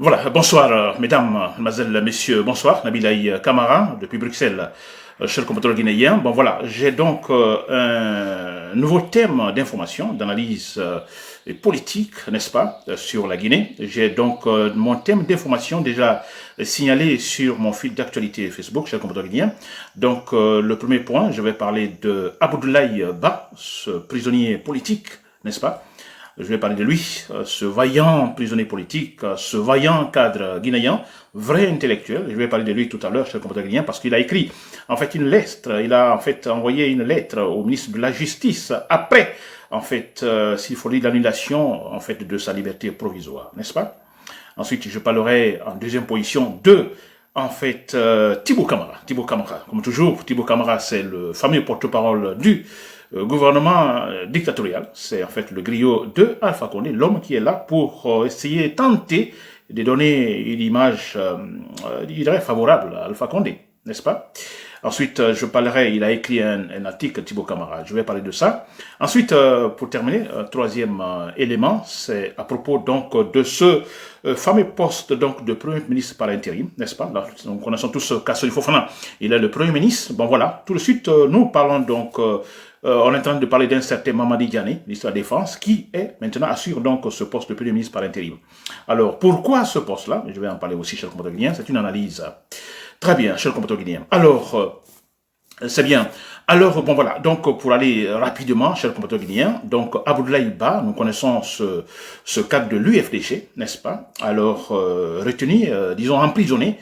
Voilà, bonsoir mesdames, mademoiselles, messieurs, bonsoir, Nabilaï Kamara depuis Bruxelles, cher compatriote guinéen. Bon voilà, j'ai donc un nouveau thème d'information, d'analyse politique, n'est-ce pas, sur la Guinée. J'ai donc mon thème d'information déjà signalé sur mon fil d'actualité Facebook, cher compatriote guinéen. Donc le premier point, je vais parler de Abdoulaye Ba, ce prisonnier politique, n'est-ce pas? Je vais parler de lui, ce vaillant prisonnier politique, ce vaillant cadre guinéen, vrai intellectuel. Je vais parler de lui tout à l'heure, cher compatriote guinéen, parce qu'il a écrit en fait une lettre. Il a en fait envoyé une lettre au ministre de la Justice après, en fait, s'il faut dire l'annulation en fait de sa liberté provisoire, n'est-ce pas? Ensuite, je parlerai en deuxième position de en fait, Thibaut Camara. Thibaut Camara, comme toujours, Thibaut Camara, c'est le fameux porte-parole du gouvernement dictatorial. C'est en fait le griot de Alpha Condé, l'homme qui est là pour essayer, tenter de donner une image, je dirais, favorable à Alpha Condé, n'est-ce pas? Ensuite, je parlerai, il a écrit un article, Thibaut Camara, je vais parler de ça. Ensuite, pour terminer, troisième élément, c'est à propos donc de ce fameux poste donc de Premier ministre par intérim, n'est-ce pas? Là, nous connaissons tous Kassori Fofana, il est le Premier ministre. Bon voilà, tout de suite, nous parlons donc, on est en train de parler d'un certain Mamadi Diané, ministre de la Défense, qui est maintenant assure donc ce poste de Premier ministre par intérim. Alors, pourquoi ce poste-là? Je vais en parler aussi, cher compatriote guinéen, c'est une analyse. Très bien, cher compatriote guinéen. Alors, c'est bien. Alors, bon voilà, donc pour aller rapidement, cher compatriote guinéen, donc Abdoulaye Ba, nous connaissons ce cadre de l'UFDG, n'est-ce pas? Alors, retenu, disons emprisonné,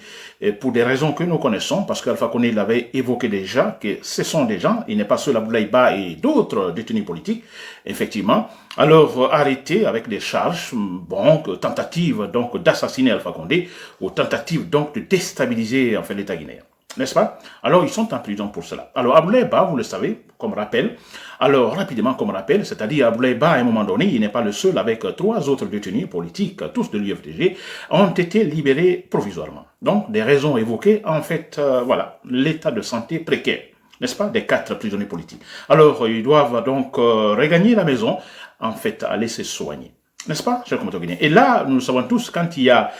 pour des raisons que nous connaissons, parce qu'Alpha Condé l'avait évoqué déjà, que ce sont des gens, il n'est pas seul Abdoulaye Ba et d'autres détenus politiques, effectivement. Alors, arrêtés avec des charges, bon, tentative donc d'assassiner Alpha Condé, ou tentative donc de déstabiliser en fait l'État guinéen. N'est-ce pas? Alors, ils sont en prison pour cela. Alors, Abdoulaye Ba, vous le savez, comme rappel, alors, rapidement, comme rappel, c'est-à-dire Abdoulaye Ba, à un moment donné, il n'est pas le seul, avec trois autres détenus politiques, tous de l'UFDG, ont été libérés provisoirement. Donc, des raisons évoquées, en fait, voilà, l'état de santé précaire, n'est-ce pas, des quatre prisonniers politiques. Alors, ils doivent donc regagner la maison, en fait, aller se soigner. N'est-ce pas, cher compatriote guinéen? Et là, nous le savons tous, quand il y a,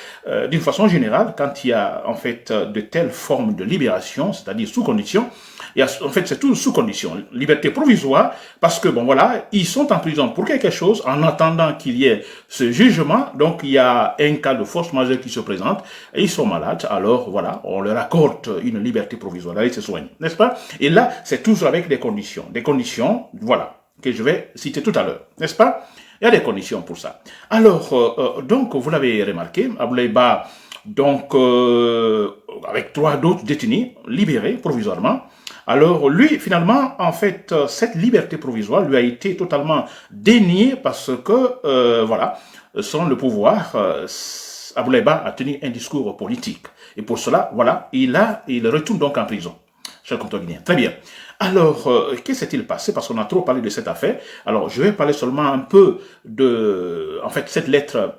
d'une façon générale, quand il y a, en fait, de telles formes de libération, c'est-à-dire sous condition, il y a, en fait, c'est tout sous condition. Liberté provisoire, parce que, bon, voilà, ils sont en prison pour quelque chose, en attendant qu'il y ait ce jugement. Donc, il y a un cas de force majeure qui se présente, et ils sont malades, alors, voilà, on leur accorde une liberté provisoire, d'aller se soigner, n'est-ce pas? Et là, c'est toujours avec des conditions, voilà, que je vais citer tout à l'heure, n'est-ce pas? Il y a des conditions pour ça. Alors, donc, vous l'avez remarqué, Abdoulaye Ba, donc, avec trois d'autres détenus, libérés provisoirement. Alors, lui, finalement, en fait, cette liberté provisoire lui a été totalement déniée parce que, voilà, sans le pouvoir, Abdoulaye Ba a tenu un discours politique. Et pour cela, voilà, il retourne donc en prison. Cher compatriote guinéen. Très bien. Alors, qu'est-ce qui s'est-il passé? Parce qu'on a trop parlé de cette affaire. Alors, je vais parler seulement un peu de, en fait, cette lettre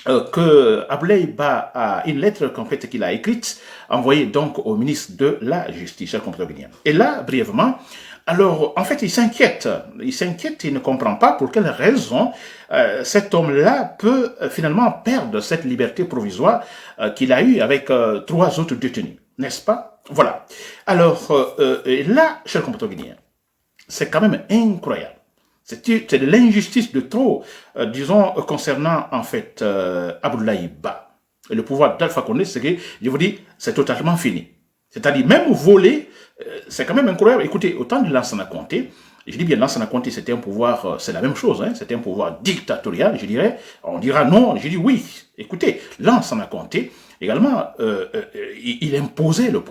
que Abdoulaye Ba a, une lettre qu'en fait qu'il a écrite, envoyée donc au ministre de la Justice, cher compatriote guinéen. Et là, brièvement, alors, en fait, il s'inquiète, il ne comprend pas pour quelle raison cet homme-là peut finalement perdre cette liberté provisoire qu'il a eue avec trois autres détenus, n'est-ce pas? Voilà. Alors, là, cher compatriote guinéen, c'est quand même incroyable. C'est de l'injustice de trop, disons, concernant, en fait, Abdoulaye Ba. Et le pouvoir d'Alpha Condé, c'est que, je vous dis, c'est totalement fini. C'est-à-dire, même voler, c'est quand même incroyable. Écoutez, au temps de Lansana Conté, je dis bien Lansana Conté, c'était un pouvoir, c'est la même chose, hein, c'était un pouvoir dictatorial, je dirais. On dira non, je dis oui. Écoutez, Lansana Conté, également, il imposait le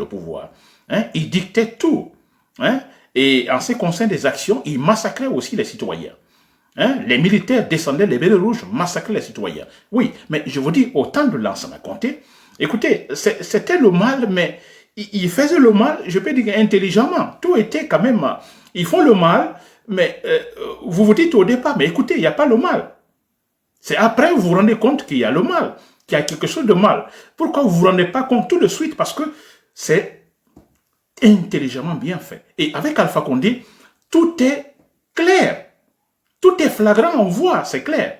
pouvoir. Hein, il dictait tout. Hein, et en ce qui concerne des actions, il massacrait aussi les citoyens. Hein, les militaires descendaient, les bérets rouges massacraient les citoyens. Oui, mais je vous dis, au temps de Lansana Conté, écoutez, c'était le mal, mais ils faisaient le mal, je peux dire intelligemment. Tout était quand même, ils font le mal, mais vous vous dites au départ, mais écoutez, il n'y a pas le mal. C'est après vous vous rendez compte qu'il y a le mal, qu'il y a quelque chose de mal. Pourquoi vous ne vous rendez pas compte tout de suite? Parce que c'est intelligemment bien fait. Et avec Alpha Condé, tout est clair. Tout est flagrant, on voit, c'est clair.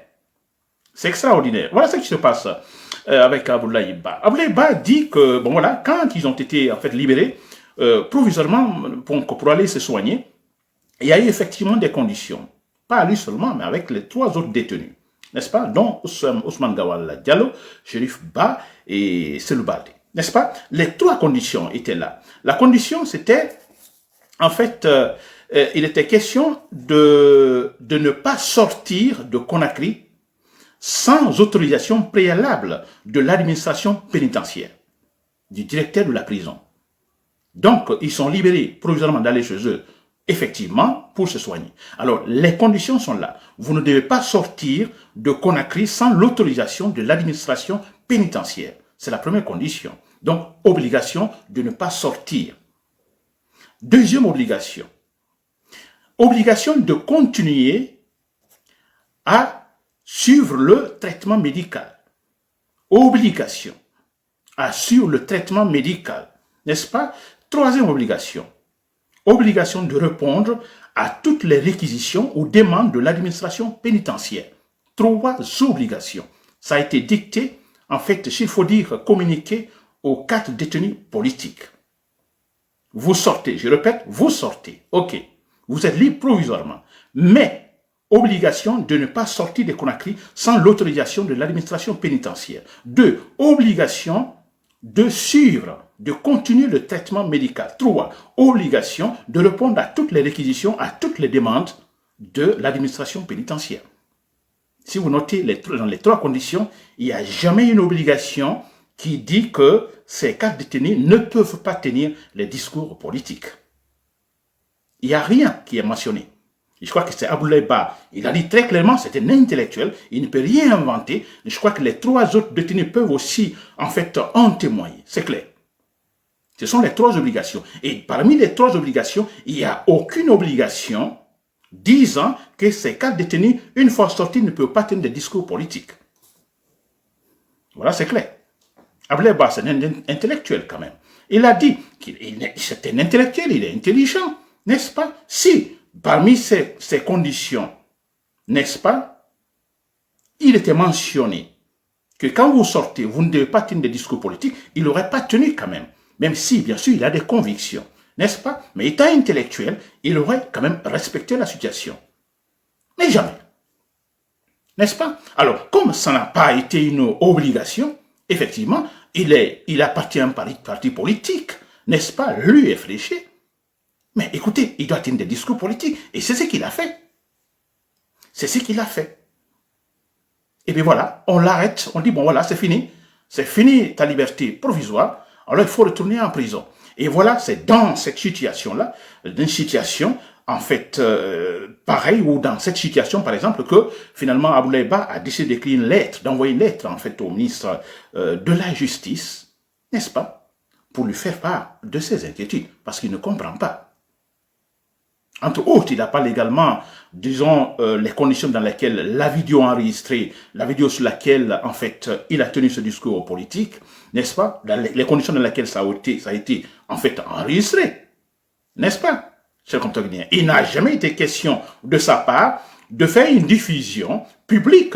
C'est extraordinaire. Voilà ce qui se passe avec Abdoulaye Ba. Abdoulaye Ba dit que, bon voilà, quand ils ont été en fait libérés, provisoirement, pour aller se soigner, il y a eu effectivement des conditions. Pas à lui seulement, mais avec les 3 autres détenus. N'est-ce pas? Dont Ousmane Gawal Diallo, Chérif Ba et Selou Baldé. N'est-ce pas? Les 3 conditions étaient là. La condition, c'était, en fait, il était question de ne pas sortir de Conakry sans autorisation préalable de l'administration pénitentiaire, du directeur de la prison. Donc, ils sont libérés provisoirement d'aller chez eux, effectivement, pour se soigner. Alors, les conditions sont là. Vous ne devez pas sortir de Conakry sans l'autorisation de l'administration pénitentiaire. C'est la première condition. Donc, obligation de ne pas sortir. Deuxième obligation. Obligation de continuer à suivre le traitement médical. Obligation à suivre le traitement médical. N'est-ce pas? Troisième obligation. Obligation de répondre à toutes les réquisitions ou demandes de l'administration pénitentiaire. 3 obligations. Ça a été dicté, en fait, s'il faut dire, communiqué aux 4 détenus politiques. Vous sortez, je répète, vous sortez. Ok. Vous êtes libre provisoirement. Mais, obligation de ne pas sortir de Conakry sans l'autorisation de l'administration pénitentiaire. 2. Obligation de suivre, de continuer le traitement médical. 3. Obligation de répondre à toutes les réquisitions, à toutes les demandes de l'administration pénitentiaire. Si vous notez dans les 3 conditions, il n'y a jamais une obligation qui dit que ces 4 détenus ne peuvent pas tenir les discours politiques. Il n'y a rien qui est mentionné. Je crois que c'est Abdoulaye Ba. Il a dit très clairement, c'est un intellectuel, il ne peut rien inventer. Je crois que les 3 autres détenus peuvent aussi, en fait, en témoigner. C'est clair. Ce sont les 3 obligations. Et parmi les 3 obligations, il n'y a aucune obligation disant que ces 4 détenus, une fois sortis, ne peuvent pas tenir des discours politiques. Voilà, c'est clair. Abdoulaye Ba, c'est un intellectuel quand même. Il a dit qu'il c'est un intellectuel, il est intelligent, n'est-ce pas? Si, parmi ces conditions, n'est-ce pas, il était mentionné que quand vous sortez, vous ne devez pas tenir des discours politiques, il n'aurait pas tenu quand même. Même si, bien sûr, il a des convictions, n'est-ce pas? Mais étant intellectuel, il aurait quand même respecté la situation. Mais jamais. N'est-ce pas? Alors, comme ça n'a pas été une obligation, effectivement, il appartient à un parti politique, n'est-ce pas? Lui est fléché. Mais écoutez, il doit tenir des discours politiques. Et c'est ce qu'il a fait. C'est ce qu'il a fait. Et bien voilà, on l'arrête, on dit, bon voilà, c'est fini. C'est fini ta liberté provisoire. Alors il faut retourner en prison. Et voilà, c'est dans cette situation-là, d'une situation, en fait, pareille, ou dans cette situation, par exemple, que finalement Abdoulaye Ba a décidé d'écrire une lettre, d'envoyer une lettre, en fait, au ministre de la Justice, n'est-ce pas, pour lui faire part de ses inquiétudes, parce qu'il ne comprend pas. Entre autres, il parle également, disons, les conditions dans lesquelles la vidéo enregistrée, la vidéo sur laquelle, en fait, il a tenu ce discours politique, n'est-ce pas? Les conditions dans lesquelles ça a été, en fait, enregistré. N'est-ce pas, cher compteur guinéen? Il n'a jamais été question de sa part de faire une diffusion publique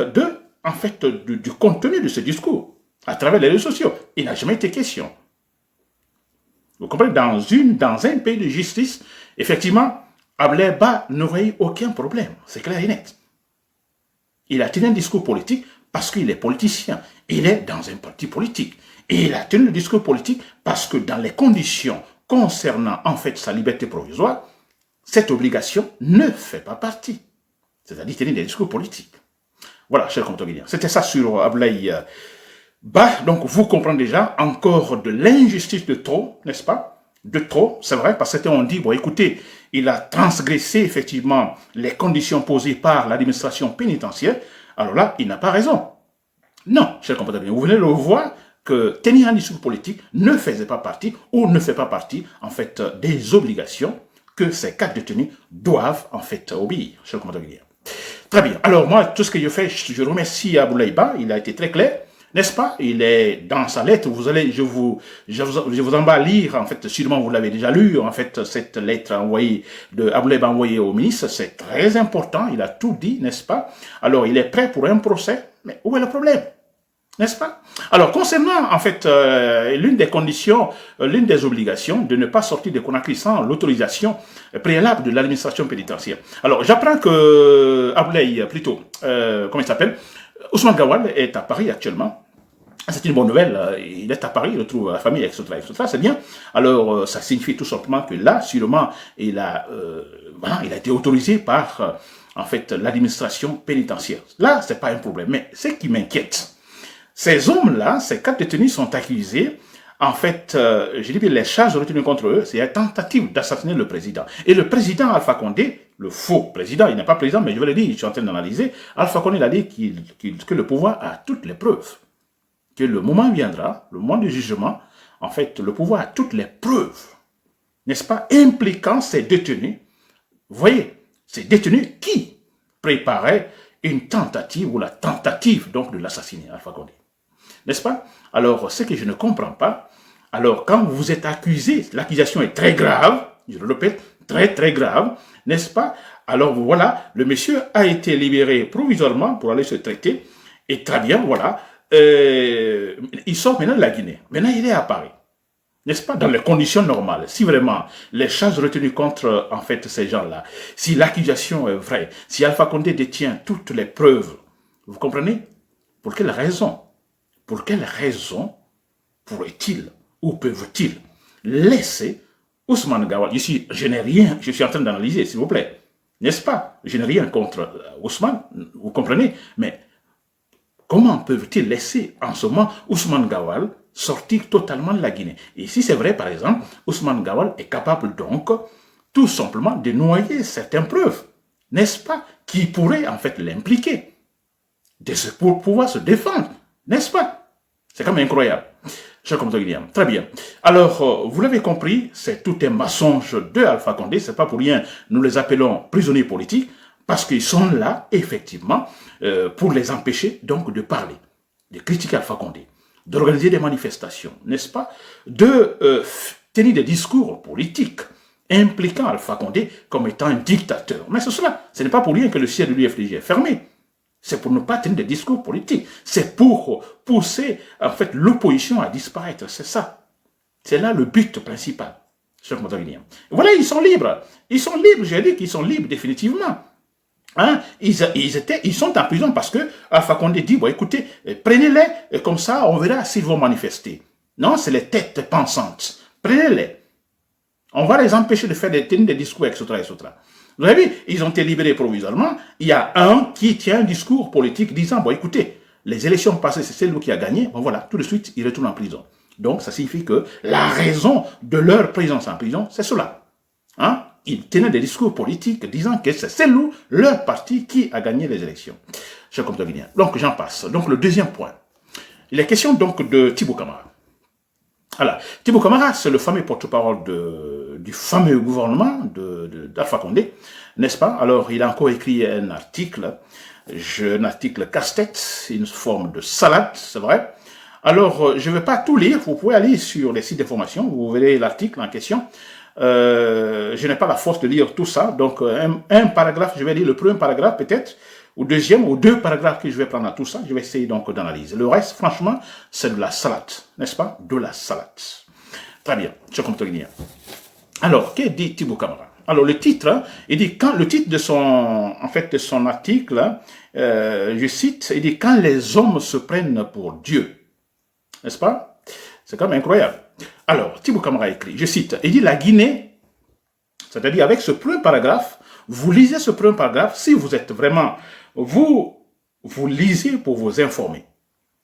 en fait, du contenu de ce discours à travers les réseaux sociaux. Il n'a jamais été question. Vous comprenez? Dans un pays de justice, effectivement, Abdoulaye Ba n'aurait eu aucun problème, c'est clair et net. Il a tenu un discours politique parce qu'il est politicien. Il est dans un parti politique. Et il a tenu le discours politique parce que dans les conditions concernant en fait sa liberté provisoire, cette obligation ne fait pas partie. C'est-à-dire tenir des discours politiques. Voilà, cher compteur guinéen. C'était ça sur Abdoulaye Ba. Donc vous comprenez déjà encore de l'injustice de trop, n'est-ce pas? De trop, c'est vrai, parce qu'on dit, bon écoutez, il a transgressé effectivement les conditions posées par l'administration pénitentiaire, alors là, il n'a pas raison. Non, cher compteur guinéen, vous venez de le voir que tenir un discours politique ne faisait pas partie, ou ne fait pas partie, en fait, des obligations que ces 4 détenus doivent, en fait, obéir, cher compteur guinéen. Très bien. Alors moi, tout ce que je fais, je remercie Abdoulaye Ba, il a été très clair. N'est-ce pas? Il est dans sa lettre. Vous allez, je vous en vais lire, en fait, sûrement vous l'avez déjà lu, en fait, cette lettre envoyée de Abouleb envoyée au ministre. C'est très important. Il a tout dit, n'est-ce pas? Alors, il est prêt pour un procès. Mais où est le problème? N'est-ce pas? Alors, concernant, en fait, l'une des conditions, l'une des obligations de ne pas sortir de Conakry sans l'autorisation préalable de l'administration pénitentiaire. Alors, j'apprends que Aboulay, plutôt, comment il s'appelle? Ousmane Gawal est à Paris actuellement. C'est une bonne nouvelle, il est à Paris, il retrouve la famille, etc. C'est bien. Alors, ça signifie tout simplement que là, sûrement, voilà, il a été autorisé par, en fait, l'administration pénitentiaire. Là, c'est pas un problème. Mais ce qui m'inquiète, ces hommes-là, ces 4 détenus sont accusés, en fait, je dis bien, les charges retenues contre eux, c'est une tentative d'assassiner le président. Et le président Alpha Condé, le faux président, il n'est pas président, mais je vais le dire, je suis en train d'analyser, Alpha Condé a dit que le pouvoir a toutes les preuves. Que le moment viendra, le moment du jugement, en fait, le pouvoir a toutes les preuves, n'est-ce pas, impliquant ces détenus. Vous voyez, ces détenus qui préparaient une tentative ou la tentative donc de l'assassiner, Alpha Condé. N'est-ce pas? Alors, ce que je ne comprends pas, alors quand vous êtes accusé, l'accusation est très grave, je le répète, très très grave, n'est-ce pas? Alors voilà, le monsieur a été libéré provisoirement pour aller se traiter, et très bien, voilà, il sort maintenant de la Guinée. Maintenant, il est à Paris. N'est-ce pas? Dans les conditions normales. Si vraiment les charges retenues contre, en fait, ces gens-là, si l'accusation est vraie, si Alpha Condé détient toutes les preuves, vous comprenez? Pour quelle raison? Pour quelle raison pourrait-il ou peuvent-ils laisser Ousmane Gawal? Je n'ai rien, je suis en train d'analyser, s'il vous plaît. N'est-ce pas? Je n'ai rien contre Ousmane, vous comprenez? Mais comment peuvent-ils laisser en ce moment Ousmane Gawal sortir totalement de la Guinée? Et si c'est vrai, par exemple, Ousmane Gawal est capable donc tout simplement de noyer certaines preuves, n'est-ce pas, qui pourraient en fait l'impliquer, pour pouvoir se défendre, n'est-ce pas? C'est quand même incroyable. Cher compatriotes, très bien. Alors, vous l'avez compris, c'est tout un mensonge de Alpha Condé, c'est pas pour rien, nous les appelons prisonniers politiques, parce qu'ils sont là, effectivement, pour les empêcher donc de parler, de critiquer Alpha Condé, d'organiser des manifestations, n'est-ce pas, de tenir des discours politiques impliquant Alpha Condé comme étant un dictateur. Mais c'est cela, ce n'est pas pour rien que le siège de l'UFDG est fermé. C'est pour ne pas tenir des discours politiques. C'est pour pousser, en fait, l'opposition à disparaître. C'est ça. C'est là le but principal. Voilà, ils sont libres. Ils sont libres, j'ai dit qu'ils sont libres définitivement. Hein? Ils sont en prison parce que Alpha Condé dit, bon, écoutez, prenez-les, comme ça, on verra s'ils vont manifester. Non, c'est les têtes pensantes. Prenez-les. On va les empêcher de tenir des discours, etc., etc. Vous avez vu, ils ont été libérés provisoirement. Il y a un qui tient un discours politique disant, bon, écoutez, les élections passées, c'est celui qui a gagné. Bon, voilà, tout de suite, il retourne en prison. Donc, ça signifie que la raison de leur présence en prison, c'est cela. Hein? Ils tenaient des discours politiques disant que c'est celui, leur parti, qui a gagné les élections. Chers compatriotes, donc j'en passe. Donc, le deuxième point. Il est question donc de Thibaut Camara. Voilà. Thibaut Camara, c'est le fameux porte-parole du fameux gouvernement d'Alpha Condé, n'est-ce pas? Alors, il a encore écrit un article casse-tête, une forme de salade, c'est vrai. Alors, je ne vais pas tout lire, vous pouvez aller sur les sites d'information, vous verrez l'article en question. Je n'ai pas la force de lire tout ça, donc un paragraphe, je vais lire le premier paragraphe peut-être, ou deuxième, ou 2 paragraphes que je vais prendre à tout ça, je vais essayer donc d'analyser. Le reste, franchement, c'est de la salade, n'est-ce pas? De la salade. Très bien, je comprends bien. Alors, que dit Thibaut Camara? Alors, le titre, il dit, le titre de son article, je cite, il dit, quand les hommes se prennent pour Dieu. N'est-ce pas? C'est quand même incroyable. Alors, Thibaut Camara écrit, je cite, il dit, la Guinée, c'est-à-dire avec ce premier paragraphe, vous lisez ce premier paragraphe, si vous êtes vraiment, vous lisez pour vous informer.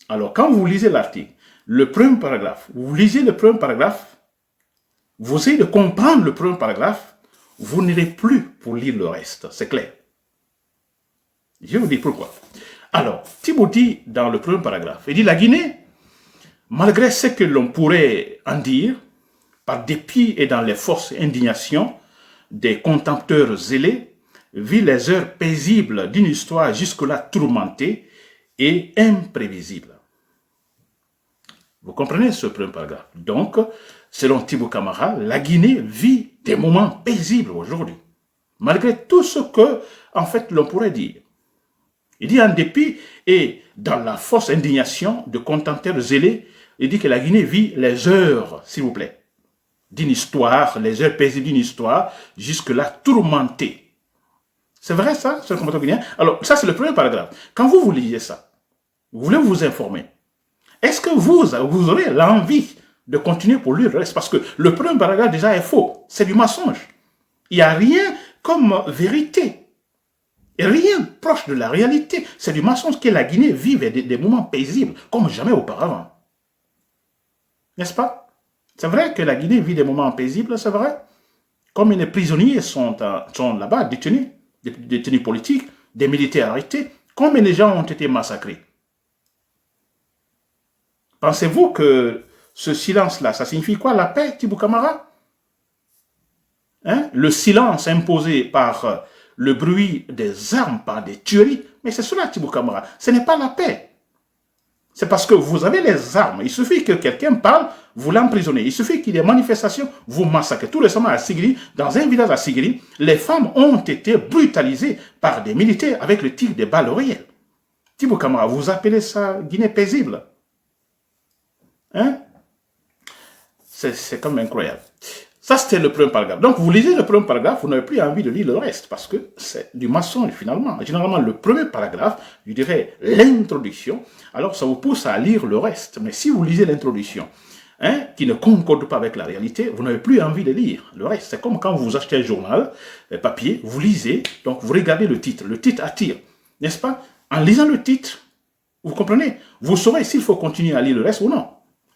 Alors, quand vous lisez l'article, le premier paragraphe, vous lisez le premier paragraphe, vous essayez de comprendre le premier paragraphe, vous n'irez plus pour lire le reste, c'est clair. Je vais vous dire pourquoi. Alors, Thibaut dit dans le premier paragraphe, il dit la Guinée, malgré ce que l'on pourrait en dire, par dépit et dans les forces indignations des contempteurs zélés, vit les heures paisibles d'une histoire jusque-là tourmentée et imprévisible. Vous comprenez ce premier paragraphe? Donc, selon Thibaut Camara, la Guinée vit des moments paisibles aujourd'hui, malgré tout ce que, en fait, l'on pourrait dire. Il dit en dépit et dans la fausse indignation de contenteurs zélés, il dit que la Guinée vit les heures, s'il vous plaît, d'une histoire, les heures paisibles d'une histoire, jusque-là tourmentée. C'est vrai ça, c'est le commentaire guinéen? Alors, ça c'est le premier paragraphe. Quand vous lisez ça, vous voulez vous informer, est-ce que vous aurez l'envie de continuer pour lire le reste? Parce que le premier paragraphe déjà est faux, c'est du mensonge. Il n'y a rien comme vérité. Et rien proche de la réalité. C'est du mensonge que la Guinée vive des moments paisibles, comme jamais auparavant. N'est-ce pas? C'est vrai que la Guinée vit des moments paisibles, c'est vrai. Combien de prisonniers sont là-bas, détenus, des détenus politiques, des militaires arrêtés. Combien de gens ont été massacrés? Pensez-vous que ce silence-là, ça signifie quoi? La paix, Thibaut Camara? Hein? Le silence imposé par le bruit des armes, par des tueries. Mais c'est cela, Thibaut Camara. Ce n'est pas la paix. C'est parce que vous avez les armes. Il suffit que quelqu'un parle, vous l'emprisonnez. Il suffit qu'il y ait manifestation, vous massacrez. Tout récemment à Sigiri, dans un village à Sigiri, les femmes ont été brutalisées par des militaires avec le tir des balles réelles. Thibaut Camara, vous appelez ça Guinée paisible? Hein? C'est comme incroyable. Ça, c'était le premier paragraphe. Donc, vous lisez le premier paragraphe, vous n'avez plus envie de lire le reste, parce que c'est du mensonge, finalement. Généralement, le premier paragraphe, je dirais l'introduction, alors ça vous pousse à lire le reste. Mais si vous lisez l'introduction, hein, qui ne concorde pas avec la réalité, vous n'avez plus envie de lire le reste. C'est comme quand vous achetez un journal, papier, vous lisez, donc vous regardez le titre attire, n'est-ce pas? En lisant le titre, vous comprenez? Vous saurez s'il faut continuer à lire le reste ou non.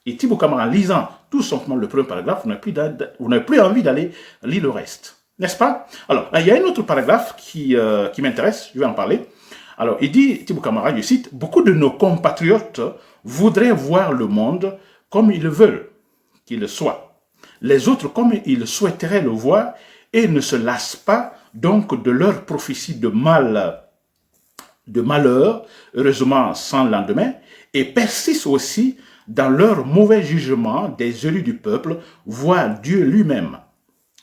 Et Thibaut Camara, en lisant tout simplement le premier paragraphe, vous n'avez plus envie d'aller lire le reste. N'est-ce pas? Alors, il y a un autre paragraphe qui m'intéresse, je vais en parler. Alors, il dit, Thibaut Camara, je cite, « Beaucoup de nos compatriotes voudraient voir le monde comme ils veulent qu'il soit. Les autres comme ils souhaiteraient le voir et ne se lassent pas donc de leur prophétie de malheur, heureusement sans lendemain, et persistent aussi dans leur mauvais jugement des élus du peuple, voire Dieu lui-même.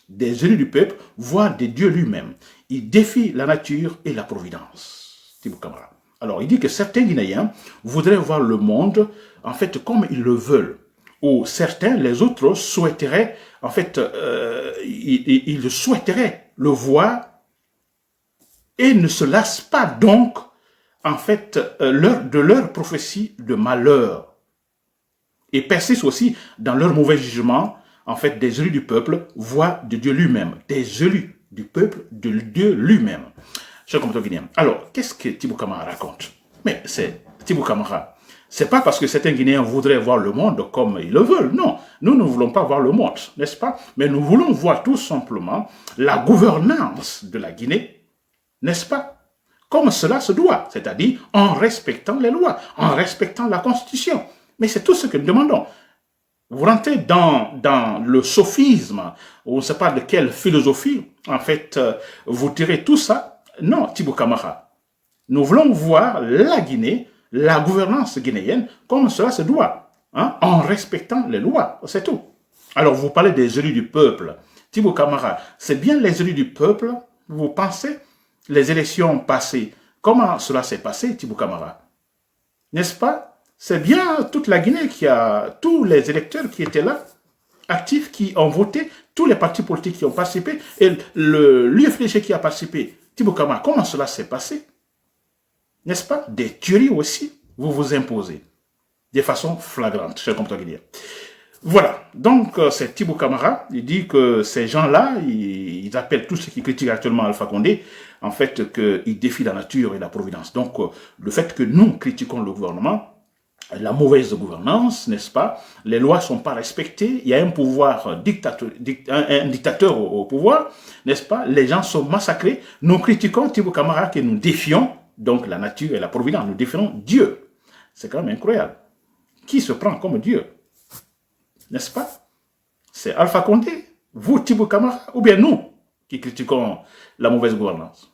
Des élus du peuple, voire des dieux lui-même. Ils défient la nature et la providence. Thibaut Camara. Alors, il dit que certains Guinéens voudraient voir le monde, en fait, comme ils le veulent. Ou certains, les autres, souhaiteraient, en fait, ils souhaiteraient le voir et ne se lassent pas donc, en fait, de leur prophétie de malheur. Et persistent aussi dans leur mauvais jugement, en fait, des élus du peuple, voire de Dieu lui-même. Des élus du peuple, de Dieu lui-même. Chers compatriotes guinéens. Alors, qu'est-ce que Thibaut Camara raconte? Mais c'est Thibaut Camara. C'est pas parce que certains Guinéens voudraient voir le monde comme ils le veulent. Non, nous ne voulons pas voir le monde, n'est-ce pas? Mais nous voulons voir tout simplement la gouvernance de la Guinée, n'est-ce pas? Comme cela se doit, c'est-à-dire en respectant les lois, en respectant la Constitution. Mais c'est tout ce que nous demandons. Vous rentrez dans le sophisme, on ne sait pas de quelle philosophie, en fait, vous tirez tout ça. Non, Thibaut Camara. Nous voulons voir la Guinée, la gouvernance guinéenne, comme cela se doit, hein, en respectant les lois, c'est tout. Alors, vous parlez des élus du peuple. Thibaut Camara, c'est bien les élus du peuple, vous pensez, les élections passées, comment cela s'est passé, Thibaut Camara? N'est-ce pas? C'est bien toute la Guinée tous les électeurs qui étaient là, actifs, qui ont voté, tous les partis politiques qui ont participé, et l'UFDG qui a participé. Thibaut Camara, comment cela s'est passé? N'est-ce pas? Des tueries aussi, vous vous imposez. De façon flagrante, chers compatriotes guinéens. Voilà, donc c'est Thibaut Camara, il dit que ces gens-là, ils appellent tous ceux qui critiquent actuellement Alpha Condé, en fait, qu'ils défient la nature et la providence. Donc, le fait que nous critiquons le gouvernement, la mauvaise gouvernance, n'est-ce pas? Les lois ne sont pas respectées, il y a un pouvoir un dictateur au pouvoir, n'est-ce pas? Les gens sont massacrés. Nous critiquons Thibaut Camara que nous défions, donc la nature et la providence, nous défions Dieu. C'est quand même incroyable. Qui se prend comme Dieu? N'est-ce pas? C'est Alpha Condé, vous Thibaut Camara, ou bien nous qui critiquons la mauvaise gouvernance.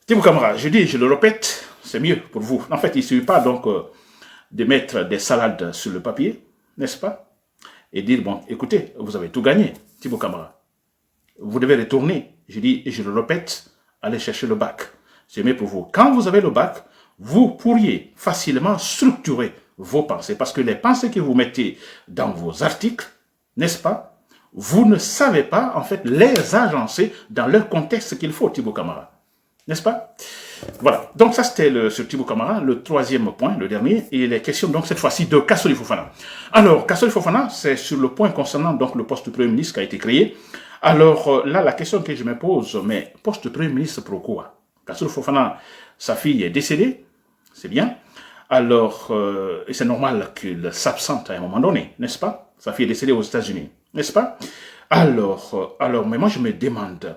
Thibaut Camara, je dis, je le répète, c'est mieux pour vous. En fait, il ne suffit pas donc de mettre des salades sur le papier, n'est-ce pas? Et dire, bon, écoutez, vous avez tout gagné, Thibaut Camara. Vous devez retourner, je dis, et je le répète, aller chercher le bac. C'est mieux pour vous. Quand vous avez le bac, vous pourriez facilement structurer vos pensées. Parce que les pensées que vous mettez dans vos articles, n'est-ce pas? Vous ne savez pas, en fait, les agencer dans leur contexte qu'il faut, Thibaut Camara. N'est-ce pas? Voilà. Donc, ça, c'était sur Thibaut Camara, le troisième point, le dernier. Et les questions, donc, cette fois-ci, de Kassoli Fofana. Alors, Kassoli Fofana, c'est sur le point concernant, donc, le poste de Premier ministre qui a été créé. Alors, là, la question que je me pose, mais poste de Premier ministre pour quoi? Kassoli Fofana, sa fille est décédée, c'est bien. Alors, c'est normal qu'il s'absente à un moment donné, n'est-ce pas? Sa fille est décédée aux États-Unis, n'est-ce pas? Alors, mais moi je me demande,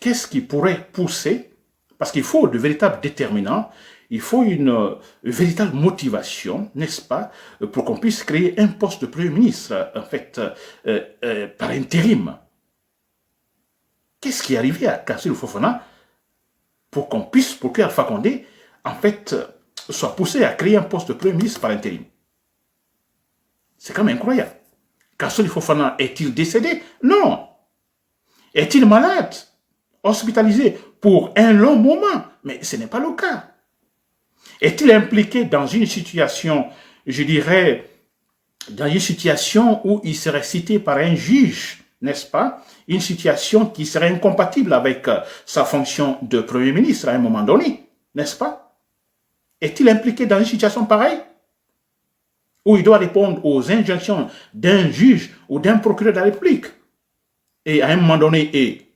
qu'est-ce qui pourrait pousser, parce qu'il faut de véritables déterminants, il faut une véritable motivation, n'est-ce pas, pour qu'on puisse créer un poste de Premier ministre, en fait, par intérim. Qu'est-ce qui est arrivé à Kassoli Fofana pour qu'on puisse, pour que Alpha Condé, en fait, soit poussé à créer un poste de Premier ministre par intérim? C'est quand même incroyable. Kassoli Fofana est-il décédé? Non. Est-il malade? Hospitalisé pour un long moment? Mais ce n'est pas le cas. Est-il impliqué dans une situation, je dirais, dans une situation où il serait cité par un juge, n'est-ce pas? Une situation qui serait incompatible avec sa fonction de Premier ministre à un moment donné, n'est-ce pas? Est-il impliqué dans une situation pareille? Où il doit répondre aux injonctions d'un juge ou d'un procureur de la République. Et à un moment donné, et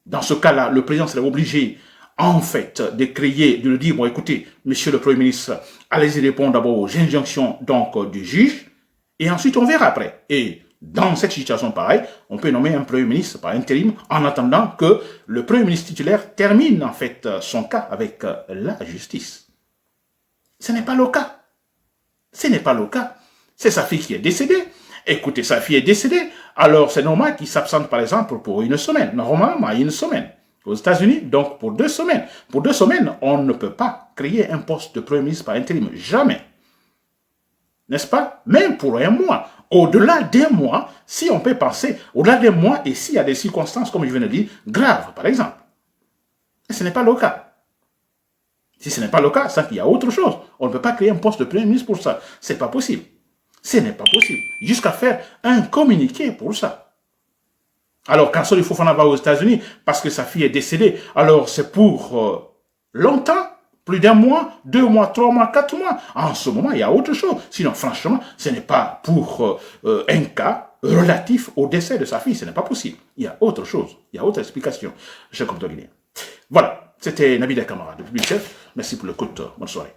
dans ce cas-là, le président serait obligé, en fait, de crier, de lui dire, bon, écoutez, monsieur le Premier ministre, allez-y répondre d'abord aux injonctions donc, du juge, et ensuite on verra après. Et dans cette situation pareille, on peut nommer un Premier ministre par intérim en attendant que le Premier ministre titulaire termine en fait son cas avec la justice. Ce n'est pas le cas. Ce n'est pas le cas. C'est sa fille qui est décédée. Écoutez, sa fille est décédée. Alors, c'est normal qu'il s'absente, par exemple, pour une semaine. Normalement, une semaine. Aux États-Unis, donc pour 2 semaines. Pour 2 semaines, on ne peut pas créer un poste de Premier ministre par intérim. Jamais. N'est-ce pas? Même pour un mois. Au-delà d'un mois, si on peut penser, au-delà d'un mois, et s'il y a des circonstances, comme je viens de dire, graves, par exemple. Et ce n'est pas le cas. Si ce n'est pas le cas, ça qu'il y a autre chose. On ne peut pas créer un poste de Premier ministre pour ça. Ce n'est pas possible. Ce n'est pas possible. Jusqu'à faire un communiqué pour ça. Alors, Kassoli Fofana va aux États-Unis parce que sa fille est décédée. Alors, c'est pour longtemps, plus d'1 mois, 2 mois, 3 mois, 4 mois. En ce moment, il y a autre chose. Sinon, franchement, ce n'est pas pour un cas relatif au décès de sa fille. Ce n'est pas possible. Il y a autre chose. Il y a autre explication. Je compte Guinée. Voilà. C'était Nabil Camara depuis Bruxelles. Merci pour l'écoute. Bonne soirée.